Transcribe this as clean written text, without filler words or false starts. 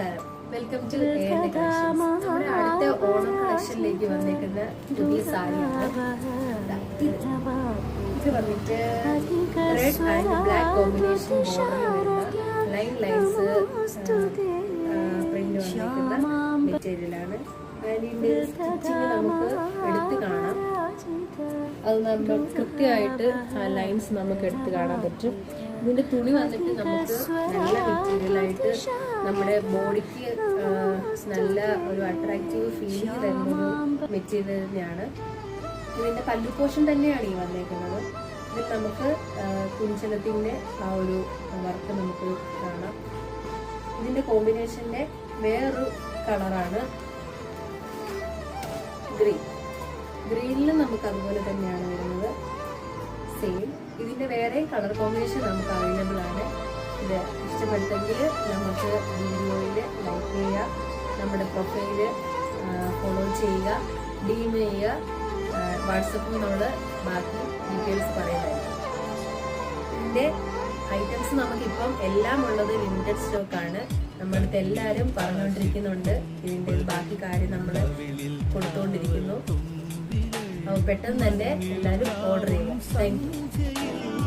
നമസ്കാരം, welcome to നമ്മുടെ അടുത്ത ഓണം കളക്ഷനിലേക്ക് വന്നിരിക്കുന്ന പുതിയ സാരിയാണ്. ഇത് വന്നിട്ട് red and black combination line lines print വന്നിരിക്കുന്ന മെറ്റീരിയലാണ്. അതിന്റെ സ്റ്റിച്ചിങ് നമുക്ക് എടുത്ത് കാണാം. അത് നമ്മൾ കൃത്യമായിട്ട് ലൈൻസ് നമുക്ക് എടുത്ത് കാണാൻ പറ്റും. ഇതിന്റെ തുണി വന്നിട്ട് നമുക്ക് നല്ല മെറ്റീരിയലായിട്ട് നമ്മുടെ ബോഡിക്ക് നല്ല ഒരു അട്രാക്റ്റീവ് ഫീലിംഗ് തരുന്നൊരു മെറ്റീരിയൽ തന്നെയാണ്. ഇതിന്റെ പല്ലു പോർഷൻ തന്നെയാണ് ഈ വന്നേക്കുന്നത്. ഇതിൽ നമുക്ക് കുഞ്ചലത്തിന്റെ ആ ഒരു വർക്ക് നമുക്ക് കാണാം. ഇതിന്റെ കോമ്പിനേഷന്റെ വേറൊരു കളറാണ് ഗ്രീൻ. ഗ്രീനിലും നമുക്ക് അതുപോലെ തന്നെയാണ് വരുന്നത്, സെയിം. ഇതിന്റെ വേറെ കളർ കോമ്പിനേഷൻ നമുക്ക് അവൈലബിൾ ആണ്. ഇത് ഇഷ്ടപ്പെട്ടെങ്കിൽ നമുക്ക് വീഡിയോയിൽ ലൈക്ക് ചെയ്യുക, നമ്മുടെ പ്രൊഫൈല് ഫോളോ ചെയ്യുക, DM ചെയ്യുക. വാട്സപ്പിൽ നമ്മൾ ബാക്കി ഡീറ്റെയിൽസ് പറയുന്നതായിരിക്കും. ഇതിന്റെ ഐറ്റംസ് നമുക്കിപ്പം എല്ലാം ഉള്ളത് ലിമിറ്റഡ് സ്റ്റോക്കാണ്. നമ്മുടെ അടുത്ത് എല്ലാവരും പറഞ്ഞുകൊണ്ടിരിക്കുന്നുണ്ട്. ഇതിന്റെ ബാക്കി കാര്യം നമ്മൾ കൊടുത്തുകൊണ്ടിരിക്കുന്നു. പെട്ടെന്ന് തന്നെ എല്ലാവരും ഓർഡർ ചെയ്യുക. Thank you.